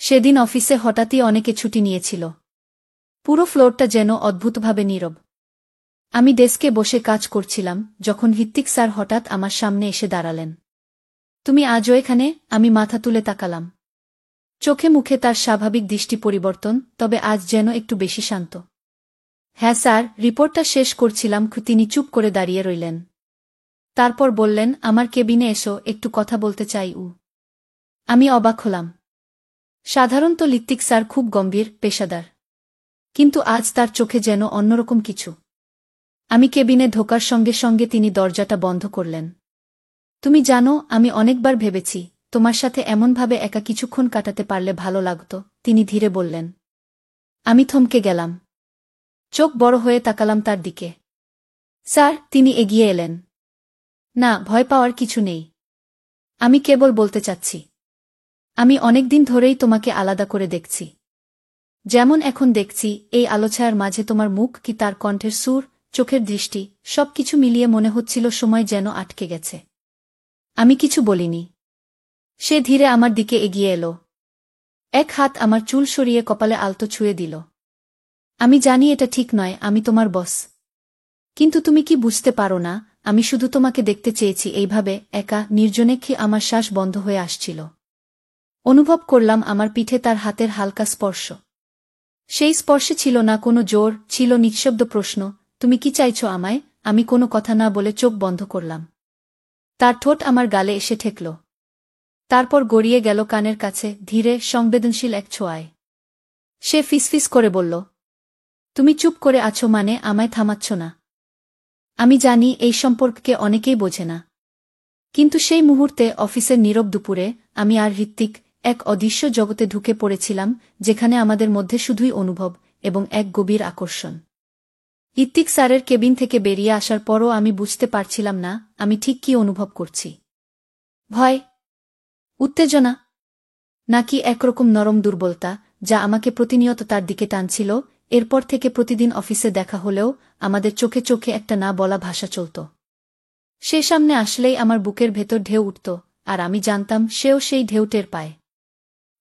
সেদিন অফিসে হঠাৎই অনেকে ছুটি নিয়েছিল। পুরো ফ্লোরটা যেন অদ্ভুতভাবে নীরব। আমি ডেস্কে বসে কাজ করছিলাম যখন হৃত্বিক স্যার হঠাৎ আমার সামনে এসে দাঁড়ালেন। তুমি আজও এখানে? আমি মাথা তুলে তাকালাম। চোখে মুখে তার স্বাভাবিক দৃষ্টি পরিবর্তন, তবে আজ যেন একটু বেশি শান্ত। হ্যাঁ স্যার, রিপোর্টটা শেষ করছিলাম। তিনি চুপ করে দাঁড়িয়ে রইলেন। তারপর বললেন, আমার কেবিনে এসো, একটু কথা বলতে চাই। আমি অবাক হলাম। সাধারণত হৃত্বিক স্যার খুব গম্ভীর, পেশাদার। কিন্তু আজ তার চোখে যেন অন্যরকম কিছু। আমি কেবিনে ঢোকার সঙ্গে সঙ্গে তিনি দরজাটা বন্ধ করলেন। তুমি জানো, আমি অনেকবার ভেবেছি তোমার সাথে এমনভাবে একা কিছুক্ষণ কাটাতে পারলে ভালো লাগত, তিনি ধীরে বললেন। আমি থমকে গেলাম। চোখ বড় হয়ে তাকালাম তার দিকে। স্যার, তিনি এগিয়ে এলেন। না, ভয় পাওয়ার কিছু নেই। আমি কেবল বলতে চাচ্ছি, আমি অনেকদিন ধরেই তোমাকে আলাদা করে দেখছি। যেমন এখন দেখছি, এই আলোছায়ার মাঝে তোমার মুখ, কি তার কণ্ঠের সুর, চোখের দৃষ্টি, সবকিছু মিলিয়ে মনে হচ্ছিল সময় যেন আটকে গেছে। আমি কিছু বলিনি। সে ধীরে আমার দিকে এগিয়ে এলো। এক হাত আমার চুল সরিয়ে কপালে আলতো ছুঁয়ে দিল। আমি জানি এটা ঠিক নয়, আমি তোমার বস। কিন্তু তুমি কি বুঝতে পারো না, আমি শুধু তোমাকে দেখতে চেয়েছি এইভাবে, একা, নির্জনে। কি আমার শ্বাস বন্ধ হয়ে আসছিল। অনুভব করলাম আমার পিঠে তার হাতের হালকা স্পর্শ। সেই স্পর্শে ছিল না কোনো জোর, ছিল নিঃশব্দ প্রশ্ন, তুমি কি চাইছ আমায়? আমি কোনো কথা না বলে চোখ বন্ধ করলাম। তার ঠোঁট আমার গালে এসে ঠেকল। তারপর গড়িয়ে গেল কানের কাছে, ধীরে, সংবেদনশীল এক ছোঁয়ায়। সে ফিসফিস করে বলল, তুমি চুপ করে আছো মানে আমায় থামাচ্ছ না। আমি জানি এই সম্পর্ককে অনেকেই বোঝে না। কিন্তু সেই মুহূর্তে, অফিসের নীরব দুপুরে, আমি আর হৃত্বিক এক অদৃশ্য জগতে ঢুকে পড়েছিলাম, যেখানে আমাদের মধ্যে শুধুই অনুভব এবং এক গভীর আকর্ষণ। হৃত্বিক স্যারের কেবিন থেকে বেরিয়ে আসার পরও আমি বুঝতে পারছিলাম না আমি ঠিক কী অনুভব করছি। ভয়? উত্তেজনা? নাকি একরকম নরম দুর্বলতা, যা আমাকে প্রতিনিয়ত তার দিকে টানছিল? এরপর থেকে প্রতিদিন অফিসে দেখা হলেও আমাদের চোখে চোখে একটা না বলা ভাষা চলত। সে সামনে আসলেই আমার বুকের ভেতর ঢেউ উঠত, আর আমি জানতাম সেও সেই ঢেউ টের পায়।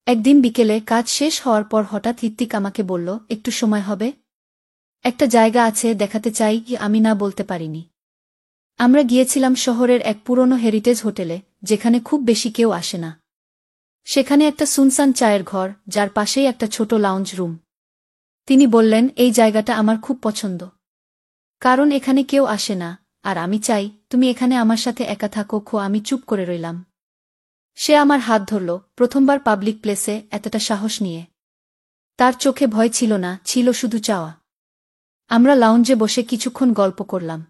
একদিন বিকেলে কাজ শেষ হওয়ার পর হঠাৎ হৃত্বিক আমাকে বলল, একটু সময় হবে? একটা জায়গা আছে, দেখাতে চাই। আমি না বলতে পারিনি। আমরা গিয়েছিলাম শহরের এক পুরনো হেরিটেজ হোটেলে, যেখানে খুব বেশি কেউ আসে না। সেখানে একটা সুনসান চায়ের ঘর, যার পাশেই একটা ছোট লাউঞ্জ রুম। তিনি বললেন, এই জায়গাটা আমার খুব পছন্দ। কারণ এখানে কেউ আসে না, আর আমি চাই তুমি এখানে আমার সাথে একা থাকো। আমি চুপ করে রইলাম। সে আমার হাত ধরল, প্রথমবার পাবলিক প্লেসে, এতটা সাহস নিয়ে। তার চোখে ভয় ছিল না, ছিল শুধু চাওয়া। আমরা লাউঞ্জে বসে কিছুক্ষণ গল্প করলাম।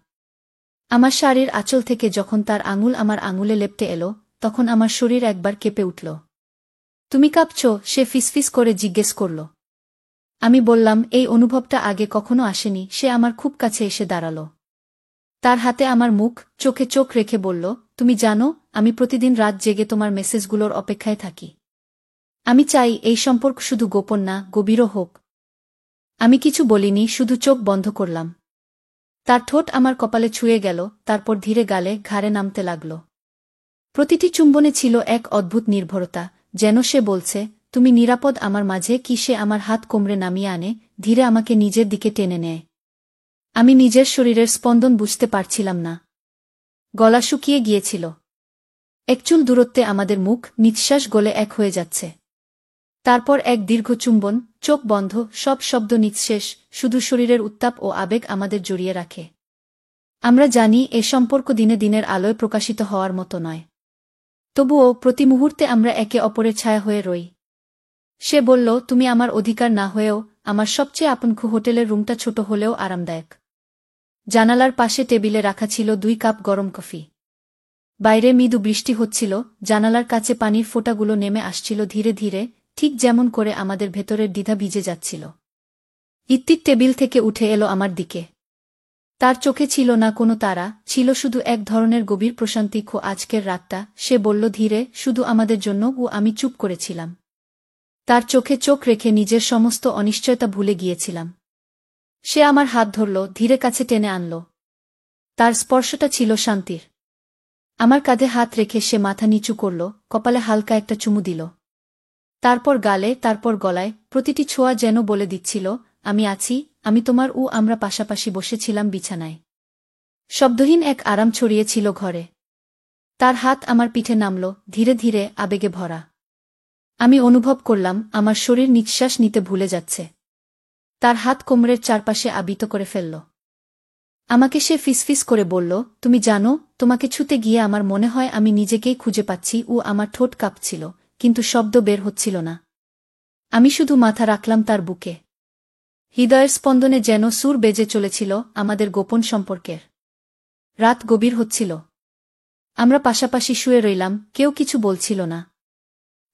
আমার শাড়ির আঁচল থেকে যখন তার আঙুল আমার আঙুলে লেপ্টে এলো, তখন আমার শরীর একবার কেঁপে উঠল। তুমি কাঁপছ? সে ফিসফিস করে জিজ্ঞেস করল। আমি বললাম, এই অনুভবটা আগে কখনো আসেনি। সে আমার খুব কাছে এসে দাঁড়াল। তার হাতে আমার মুখ, চোখে চোখ রেখে বলল, তুমি জানো, আমি প্রতিদিন রাত জেগে তোমার মেসেজগুলোর অপেক্ষায় থাকি। আমি চাই এই সম্পর্ক শুধু গোপন না, গভীরও হোক। আমি কিছু বলিনি, শুধু চোখ বন্ধ করলাম। তার ঠোঁট আমার কপালে ছুঁয়ে গেল, তারপর ধীরে গালে, ঘাড়ে নামতে লাগল। প্রতিটি চুম্বনে ছিল এক অদ্ভুত নির্ভরতা, যেন সে বলছে, তুমি নিরাপদ আমার মাঝে। কি সে আমার হাত কোমরে নামিয়ে আনে, ধীরে আমাকে নিজের দিকে টেনে নেয়। আমি নিজের শরীরের স্পন্দন বুঝতে পারছিলাম না। গলা শুকিয়ে গিয়েছিল। একচুল দূরত্বে আমাদের মুখ, নিঃশ্বাস গলে এক হয়ে যাচ্ছে। তারপর এক দীর্ঘ চুম্বন, চোখ বন্ধ, সব শব্দ নিঃশেষ, শুধু শরীরের উত্তাপ ও আবেগ আমাদের জড়িয়ে রাখে। আমরা জানি এ সম্পর্ক দিনে দিনের আলোয় প্রকাশিত হওয়ার মতো নয়। তবুও প্রতি মুহূর্তে আমরা একে অপরের ছায়া হয়ে রই। সে বলল, তুমি আমার অধিকার না হয়েও আমার সবচেয়ে আপন। হোটেলের রুমটা ছোট হলেও আরামদায়ক। জানালার পাশে টেবিলে রাখা ছিল 2 কাপ গরম কফি। বাইরে মৃদু বৃষ্টি হচ্ছিল, জানালার কাছে পানির ফোঁটাগুলো নেমে আসছিল ধীরে ধীরে, ঠিক যেমন করে আমাদের ভেতরের দ্বিধা ভিজে যাচ্ছিল। হৃত্বিক টেবিল থেকে উঠে এলো আমার দিকে। তার চোখে ছিল না কোনো তারা, ছিল শুধু এক ধরনের গভীর প্রশান্তি। আজকের রাতটা, সে বলল ধীরে, শুধু আমাদের জন্য। আমি চুপ করেছিলাম। তার চোখে চোখ রেখে নিজের সমস্ত অনিশ্চয়তা ভুলে গিয়েছিলাম। সে আমার হাত ধরল, ধীরে কাছে টেনে আনল। তার স্পর্শটা ছিল শান্তির। আমার কাঁধে হাত রেখে সে মাথা নিচু করল, কপালে হালকা একটা চুমু দিল। তারপর গালে, তারপর গলায়, প্রতিটি ছোঁয়া যেন বলে দিচ্ছিল, আমি আছি, আমি তোমার। আমরা পাশাপাশি বসেছিলাম বিছানায়। শব্দহীন এক আরাম ছড়িয়েছিল ঘরে। তার হাত আমার পিঠে নামল, ধীরে ধীরে, আবেগে ভরা। আমি অনুভব করলাম আমার শরীর নিঃশ্বাস নিতে ভুলে যাচ্ছে। তার হাত কোমরের চারপাশে আবৃত করে ফেলল। আমাকে সে ফিসফিস করে বলল, তুমি জানো, তোমাকে ছুতে গিয়ে আমার মনে হয় আমি নিজেকেই খুঁজে পাচ্ছি। আমার ঠোঁট কাঁপছিল, কিন্তু শব্দ বের হচ্ছিল না। আমি শুধু মাথা রাখলাম তার বুকে। হৃদয়ের স্পন্দনে যেন সুর বেজে চলেছিল আমাদের গোপন সম্পর্কের। রাত গভীর হচ্ছিল। আমরা পাশাপাশি শুয়ে রইলাম, কেউ কিছু বলছিল না।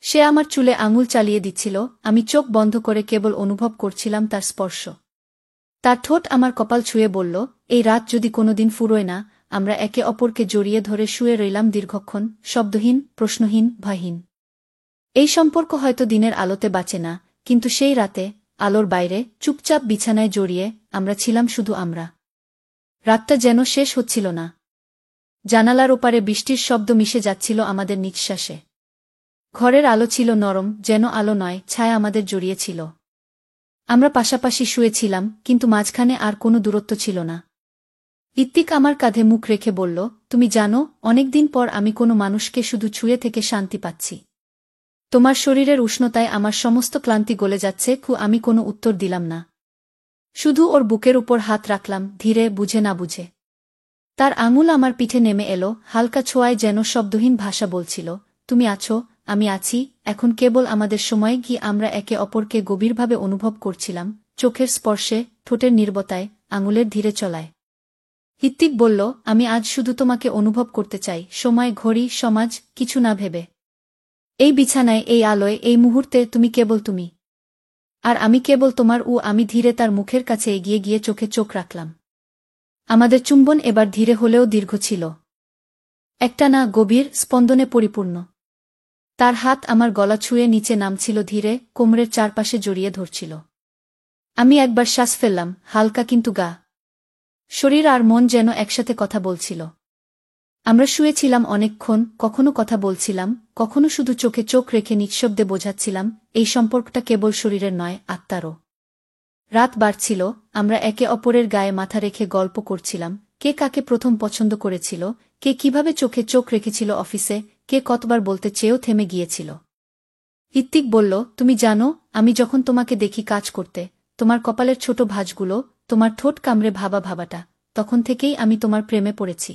সে আমার চুলে আঙুল চালিয়ে দিচ্ছিল, আমি চোখ বন্ধ করে কেবল অনুভব করছিলাম তার স্পর্শ। তার ঠোঁট আমার কপাল ছুঁয়ে বলল, এই রাত যদি কোনোদিন ফুরোয় না। আমরা একে অপরকে জড়িয়ে ধরে শুয়ে রইলাম দীর্ঘক্ষণ, শব্দহীন, প্রশ্নহীন, ভয়হীন। এই সম্পর্ক হয়তো দিনের আলোতে বাঁচে না, কিন্তু সেই রাতে, আলোর বাইরে, চুপচাপ বিছানায় জড়িয়ে, আমরা ছিলাম শুধু আমরা। রাতটা যেন শেষ হচ্ছিল না। জানালার ওপারে বৃষ্টির শব্দ মিশে যাচ্ছিল আমাদের নিঃশ্বাসে। ঘরের আলো ছিল নরম, যেন আলো নয়, ছায়া আমাদের জড়িয়েছিল। আমরা পাশাপাশি শুয়েছিলাম, কিন্তু মাঝখানে আর কোনো দূরত্ব ছিল না। ঋত্বিক আমার কাঁধে মুখ রেখে বলল, তুমি জানো, অনেকদিন পর আমি কোনো মানুষকে শুধু ছুঁয়ে থেকে শান্তি পাচ্ছি। তোমার শরীরের উষ্ণতায় আমার সমস্ত ক্লান্তি গলে যাচ্ছে। আমি কোনো উত্তর দিলাম না। শুধু ওর বুকের উপর হাত রাখলাম, ধীরে, বুঝে না বুঝে। তার আঙুল আমার পিঠে নেমে এলো, হালকা ছোঁয়ায় যেন শব্দহীন ভাষা বলছিল, তুমি আছো, আমি আছি, এখন কেবল আমাদের সময়। আমরা একে অপরকে গভীরভাবে অনুভব করছিলাম, চোখের স্পর্শে, ঠোঁটের নীরবতায়, আঙুলের ধীরে চলায়। ঋত্বিক বলল, আমি আজ শুধু তোমাকে অনুভব করতে চাই, সময়, ঘড়ি, সমাজ, কিছু না ভেবে। এই বিছানায়, এই আলোয়, এই মুহূর্তে তুমি কেবল তুমি। আর আমি কেবল তোমার। আমি ধীরে তার মুখের কাছে এগিয়ে গিয়ে চোখে চোখ রাখলাম। আমাদের চুম্বন এবার ধীরে হলেও দীর্ঘ ছিল। একটানা, গভীর, স্পন্দনে পরিপূর্ণ। তার হাত আমার গলা ছুঁয়ে নিচে নামছিল ধীরে, কোমরের চারপাশে জড়িয়ে ধরছিল। আমি একবার শ্বাস ফেললাম, হালকা কিন্তু গা। শরীর আর মন যেন একসাথে কথা বলছিল। আমরা শুয়েছিলাম অনেকক্ষণ, কখনো কথা বলছিলাম, কখনো শুধু চোখে চোখ রেখে নিঃশব্দে বোঝাচ্ছিলাম, এই সম্পর্কটা কেবল শরীরের নয়, আত্মারও। রাত বাড়ছিল, আমরা একে অপরের গায়ে মাথা রেখে গল্প করছিলাম, কে কাকে প্রথম পছন্দ করেছিল, কে কিভাবে চোখে চোখ রেখেছিল অফিসে, কে কতবার বলতে চেয়েও থেমে গিয়েছিল। ঋত্বিক বলল, তুমি জানো, আমি যখন তোমাকে দেখি কাজ করতে, তোমার কপালের ছোট ভাঁজগুলো, তোমার ঠোঁট কামড়ে ভাবা ভাবাটা, তখন থেকেই আমি তোমার প্রেমে পড়েছি।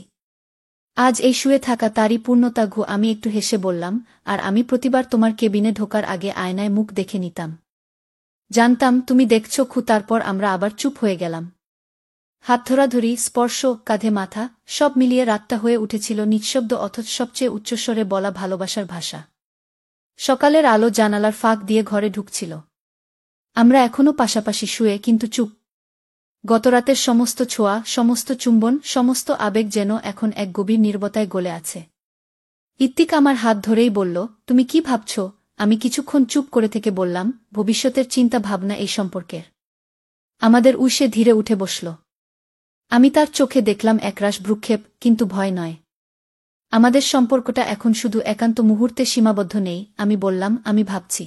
আজ এই শুয়ে থাকা তারই পূর্ণতা। আমি একটু হেসে বললাম, আর আমি প্রতিবার তোমার কেবিনে ঢোকার আগে আয়নায় মুখ দেখে নিতাম। জানতাম তুমি দেখছো। তারপর আমরা আবার চুপ হয়ে গেলাম। হাত ধরাধরি, স্পর্শ, কাঁধে মাথা, সব মিলিয়ে রাতটা হয়ে উঠেছিল নিঃশব্দ, অথচ সবচেয়ে উচ্চস্বরে বলা ভালোবাসার ভাষা। সকালের আলো জানালার ফাঁক দিয়ে ঘরে ঢুকছিল। আমরা এখনও পাশাপাশি শুয়ে, কিন্তু চুপ। গতরাতের সমস্ত ছোঁয়া, সমস্ত চুম্বন, সমস্ত আবেগ যেন এখন এক গভীর নীরবতায় গলে আছে। ঋত্বিক আমার হাত ধরেই বলল, তুমি কি ভাবছ? আমি কিছুক্ষণ চুপ করে থেকে বললাম, ভবিষ্যতের চিন্তা ভাবনা এই সম্পর্কের। আমাদের উষে ধীরে উঠে বসল। আমি তার চোখে দেখলাম একরাশ ভ্রুক্ষেপ, কিন্তু ভয় নয়। আমাদের সম্পর্কটা এখন শুধু একান্ত মুহূর্তে সীমাবদ্ধ নেই। আমি বললাম, আমি ভাবছি,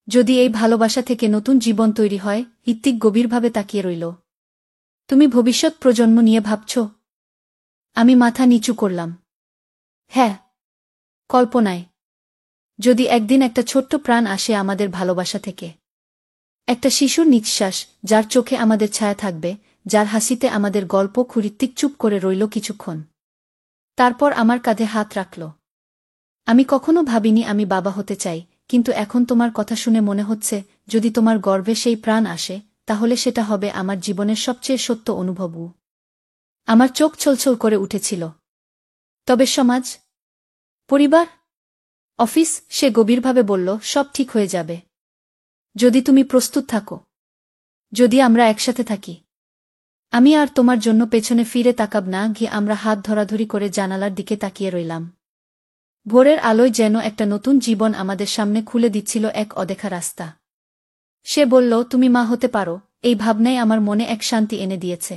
যদি এই ভালোবাসা থেকে নতুন জীবন তৈরি হয়। ঋত্বিক গভীরভাবে তাকিয়ে রইল। তুমি ভবিষ্যৎ প্রজন্ম নিয়ে ভাবছ? আমি মাথা নিচু করলাম। হ্যাঁ, কল্পনায়। যদি একদিন একটা ছোট্ট প্রাণ আসে আমাদের ভালোবাসা থেকে, একটা শিশুর নিঃশ্বাস, যার চোখে আমাদের ছায়া থাকবে, যার হাসিতে আমাদের গল্প। ঋত্বিক চুপ করে রইল কিছুক্ষণ। তারপর আমার কাঁধে হাত রাখল। আমি কখনো ভাবিনি আমি বাবা হতে চাই, কিন্তু এখন তোমার কথা শুনে মনে হচ্ছে, যদি তোমার গর্ভে সেই প্রাণ আসে, তাহলে সেটা হবে আমার জীবনের সবচেয়ে সত্য অনুভব। আমার চোখ ছলছল করে উঠেছিল। তবে সমাজ, পরিবার, অফিস? সে গভীরভাবে বলল, সব ঠিক হয়ে যাবে, যদি তুমি প্রস্তুত থাকো, যদি আমরা একসাথে থাকি। আমি আর তোমার জন্য পেছনে ফিরে তাকাব না। আমরা হাত ধরাধরি করে জানালার দিকে তাকিয়ে রইলাম। ভোরের আলোয় যেন একটা নতুন জীবন আমাদের সামনে খুলে দিচ্ছিল, এক অদেখা রাস্তা। সে বলল, তুমি মা হতে পারো। এই ভাবনাই আমার মনে এক শান্তি এনে দিয়েছে।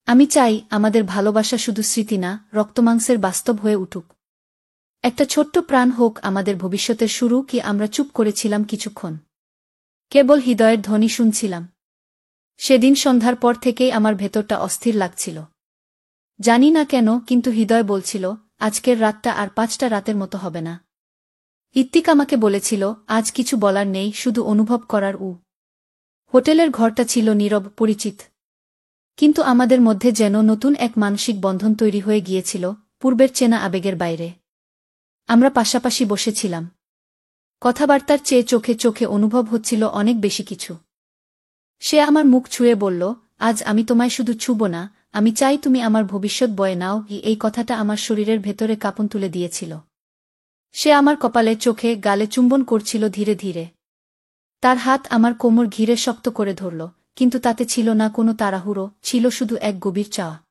আমি চাই আমাদের ভালোবাসা শুধু স্মৃতি না, রক্তমাংসের বাস্তব হয়ে উঠুক। একটা ছোট্ট প্রাণ হোক আমাদের ভবিষ্যতের শুরু কি আমরা চুপ করেছিলাম কিছুক্ষণ কেবল হৃদয়ের ধ্বনি শুনছিলাম সেদিন সন্ধ্যার পর থেকেই আমার ভেতরটা অস্থির লাগছিল জানি না কেন কিন্তু হৃদয় বলছিল আজকের রাতটা আর 5টা রাতের মতো হবে না ইত্তিক আমাকে বলেছিল আজ কিছু বলার নেই শুধু অনুভব করার হোটেলের ঘরটা ছিল নীরব পরিচিত কিন্তু আমাদের মধ্যে যেন নতুন এক মানসিক বন্ধন তৈরি হয়ে গিয়েছিল পূর্বের চেনা আবেগের বাইরে আমরা পাশাপাশি বসেছিলাম কথাবার্তার চেয়ে চোখে চোখে অনুভব হচ্ছিল অনেক বেশি কিছু সে আমার মুখ ছুঁয়ে বলল আজ আমি তোমায় শুধু ছুব না আমি চাই তুমি আমার ভবিষ্যৎ বয়ে নাও এই কথাটা আমার শরীরের ভেতরে কাঁপন তুলে দিয়েছিল সে আমার কপালে চোখে গালে চুম্বন করছিল ধীরে ধীরে তার হাত আমার কোমর ঘিরে শক্ত করে ধরল কিন্তু তাতে ছিল না কোনো তাড়াহুড়ো ছিল শুধু এক গভীর চাওয়া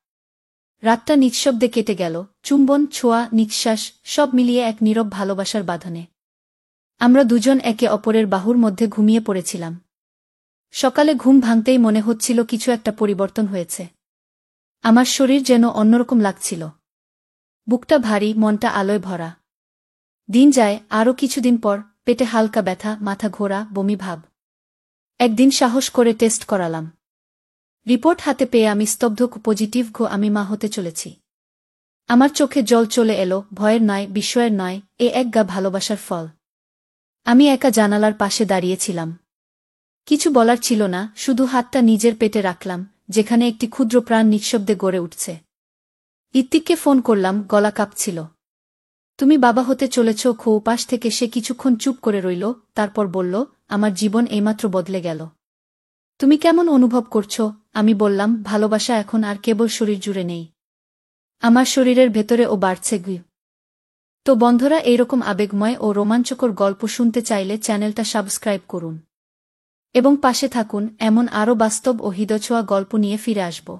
রাতটা নিঃশব্দে কেটে গেল চুম্বন ছোঁয়া নিঃশ্বাস সব মিলিয়ে এক নীরব ভালোবাসার বাঁধনে আমরা দুজন একে অপরের বাহুর মধ্যে ঘুমিয়ে পড়েছিলাম সকালে ঘুম ভাঙতেই মনে হচ্ছিল কিছু একটা পরিবর্তন হয়েছে আমার শরীর যেন অন্যরকম লাগছিল বুকটা ভারী মনটা আলোয় ভরা দিন যায় আরও কিছুদিন পর পেটে হালকা ব্যথা মাথা ঘোরা বমি ভাব একদিন সাহস করে টেস্ট করালাম রিপোর্ট হাতে পেয়ে আমি স্তব্ধ পজিটিভ আমি মা হতে চলেছি আমার চোখে জল চলে এলো ভয়ের নয় বিস্ময়ের নয় এক গা ভালোবাসার ফল আমি একা জানালার পাশে দাঁড়িয়েছিলাম কিছু বলার ছিল না শুধু হাতটা নিজের পেটে রাখলাম যেখানে একটি ক্ষুদ্র প্রাণ নিঃশব্দে গড়ে উঠছে ইত্তিককে ফোন করলাম গলা কাঁপছিল তুমি বাবা হতে চলেছ পাশ থেকে সে কিছুক্ষণ চুপ করে রইল তারপর বলল আমার জীবন এইমাত্র বদলে গেল তুমি কেমন অনুভব করছো আমি বললাম ভালোবাসা এখন আর কেবল শরীর জুড়ে নেই আমার শরীরের ভেতরে বাড়ছে তো বন্ধুরা এইরকম আবেগময় ও রোমাঞ্চকর গল্প শুনতে চাইলে চ্যানেলটা সাবস্ক্রাইব করুন এবং পাশে থাকুন এমন আরও বাস্তব ও হৃদয়ছোঁয়া গল্প নিয়ে ফিরে আসব।